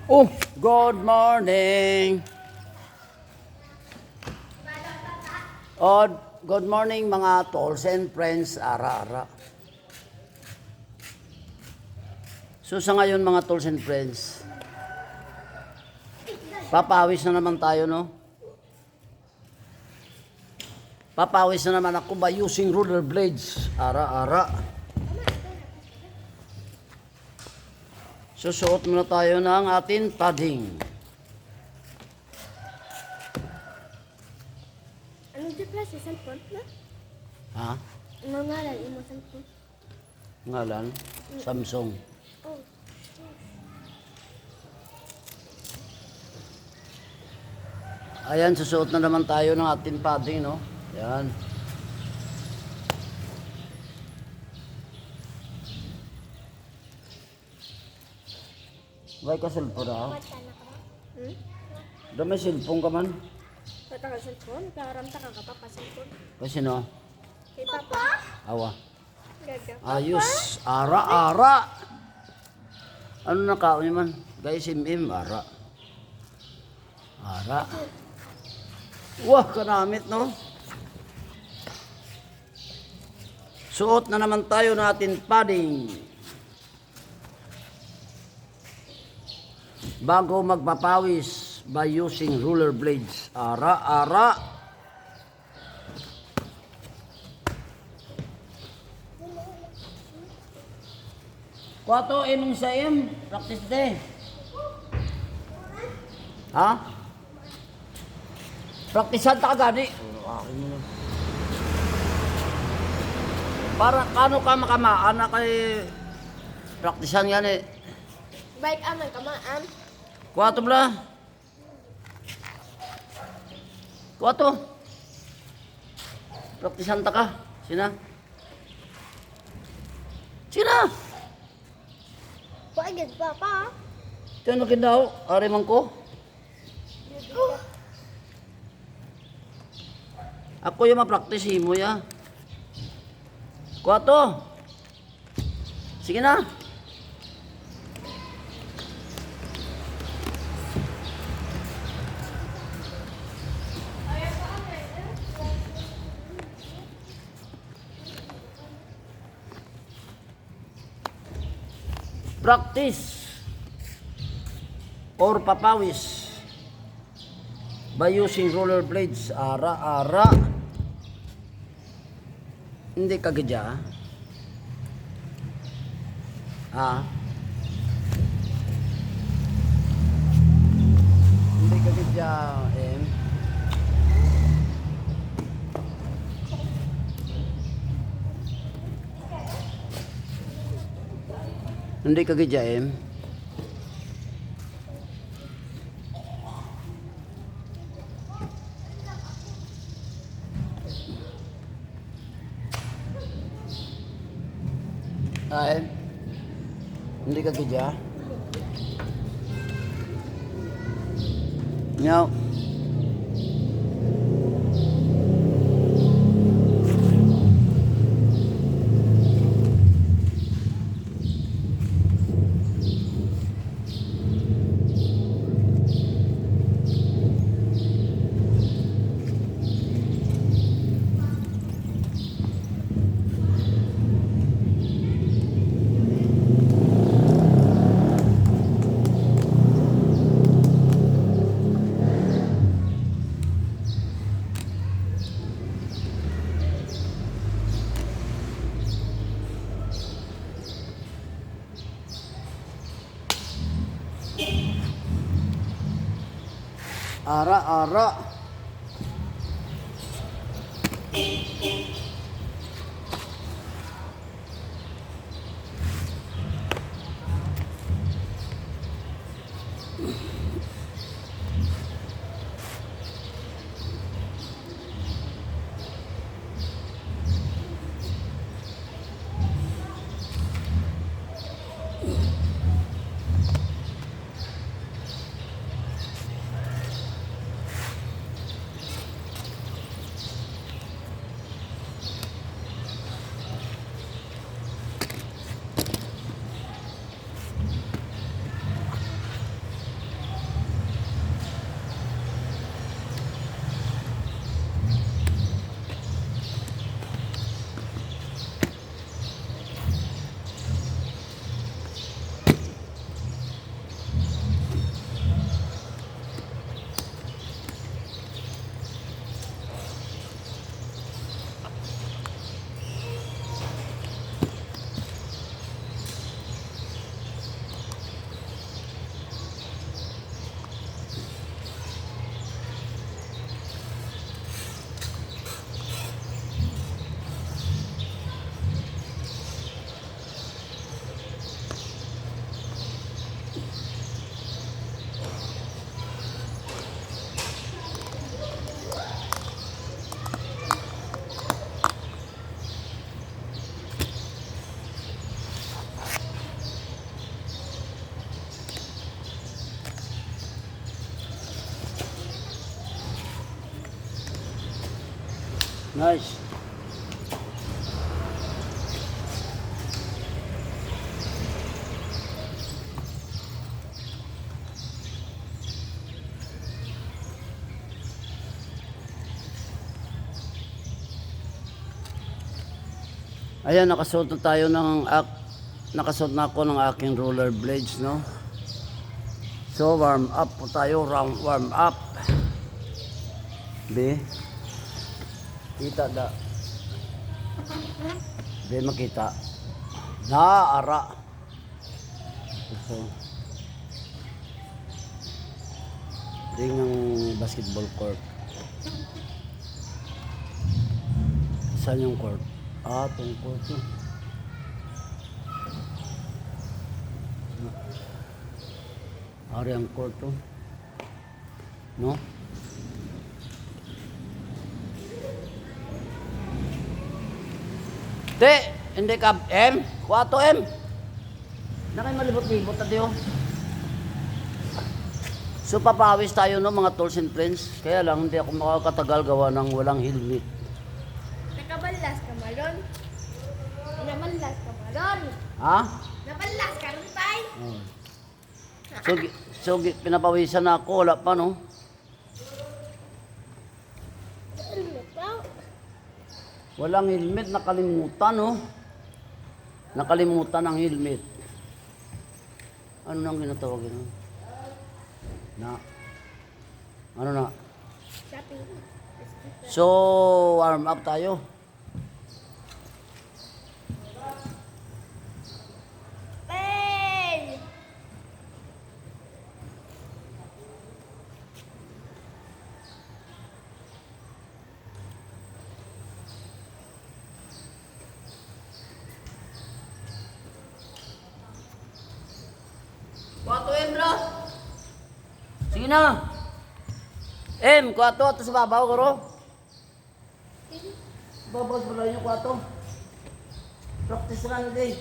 Oh, good morning. Oh, good morning mga tolls and friends, ara-ara. So sa ngayon mga tolls and friends, papawis na naman tayo, no? Papawis na naman ako by using roller blades, ara-ara. Susuot muna tayo ng ating padding. Anong di klase? Cellphone na? Ha? Ano ngalan? Imo cellphone? Ngalan? Samsung. Oh. Ayan, susuot na naman tayo ng ating padding, no? Ayan. May ka cellphone ah? Bata na ka ba? May cellphone ka man? Bata ka cellphone? Karamta ka pa cellphone? Kasi no? Kay Papa? Awa. Gaga. Ayos. Ara-ara. Ano na kao niya man? Guys, ara. Ara. Wah, kanamit no? Suot na naman tayo natin padding. Bago magpapawis by using roller blades. Ara-ara. Kwato, imong sa practice day. Ha? Praktisan ta gani. Para kano ka makamaan na kay praktisan yan eh. Bike aman kamaan. Kwato bla. Kwato. Praktisan ta ka. Sina? Sina? Paigad Papa. Tiyan na daw, ari man ko. Ako yung ma-practice mo ya. Kwato. Sige na. Practice or papawis by using roller blades. Ara-ara. Hindi kagidya. Hindi kagidya. Hindi kagidya. Hindi kagidya. No. Ara-ara. Nice. Ayan, nakasuot na tayo nakasuot na ako ng aking roller blades, no? So, warm up po tayo, warm up. Be, kita da. Be, makita. Naara. So, ring ng basketball court. Saan yung court? Ah, itong court yun. Ari ang court to. No? Te, hindi ka M? 4 M? Na kayo malibot-libot na diyo. So papawis tayo no mga tools and friends. Kaya lang hindi ako makakatagal gawa ng walang helmet. Nakabalas ka malon. Nabalas ka malon. Ha? Nabalas ka rin tay. Oh. Pinapawisan na ako, wala pa no. Walang helmet, nakalimutan no. Nakalimutan ang helmet. Ano nang ginatawag yun? Ano na? Shopping. So, warm up tayo. Hey! Kuwato M bro. Sige na. M, kuwato ato sa babaw karo. Babaw sa balayo yung kuwato. Practice na na day.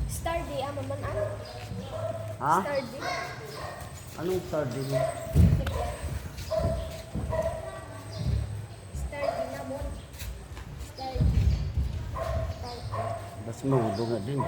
Star D, ama man ano? Ha? Star D. Anong star din mo? Star D na mo. Star D. Star D. Bas maudo nga din.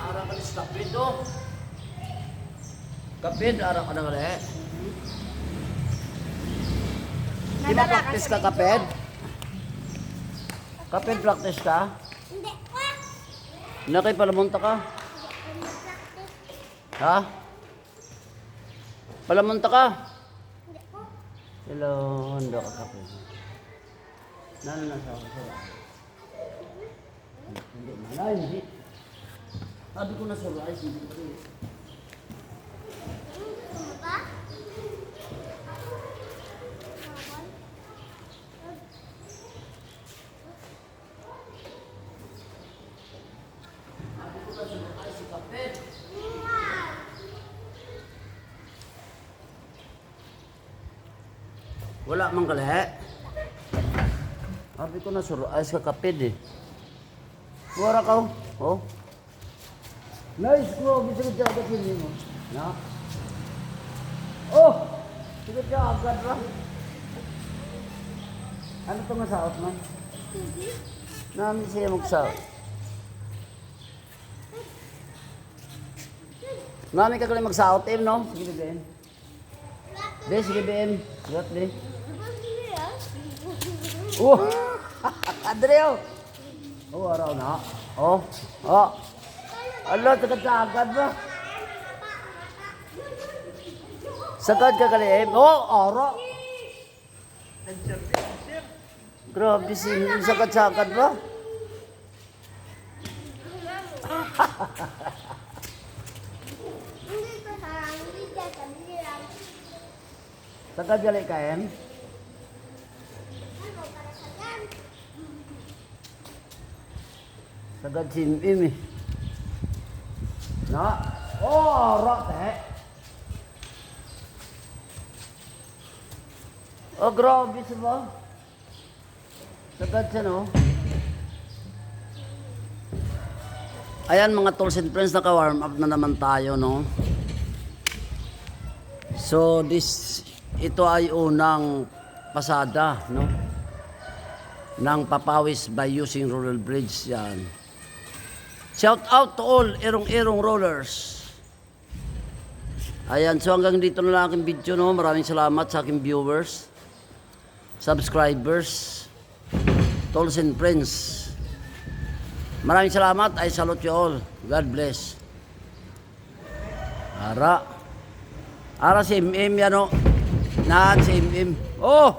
Ara ka nis kapid do. Kapid, ara ka na nga eh. Di ba practice ka kapid? Kapid practice ka? Hindi. Nakay palamunta ka? Ha? Palamunta ka? Hello, hindi ka kapid. Nano na sa ako? Hindi man. Ay, hindi. Sabi ko na surprise, hindi ko rin. Sabi ko na surprise si Kapit. Wala mang kalahe. Sabi ko na surprise ka Kapit eh. Wala ka oh. Nice bro, bisa ka agad yun mo. Na? Oh! Sige ka agad ba? Ano ito masaot man? Namin siya magsaot. Namin ka galing magsaot, Em, no? Sige, BM. Be, sige, BM. Got, be. Oh! Adreo! Oh, araw na. Oh! Oh! Allah, sagad ka agad ba? Sagad ka galing. Oh, oro. Grabe si sagad ba? Sagad galing ka, Em? Sagad si Im eh. Na? Oh, rate. Oh, grabe siya ba? Sagad siya, no? Ayan mga tools and friends, naka-warm up na naman tayo, no? So, ito ay unang pasada, no? Ng Papawis by using roller bridge, yan. Shout out to all Irong-Irong rollers. Ayan, so hanggang dito na lang aking video, no? Maraming salamat sa aking viewers, subscribers, tools and friends. Maraming salamat. I salute you all. God bless. Ara si MM yan, no? Naan si MM. Oh!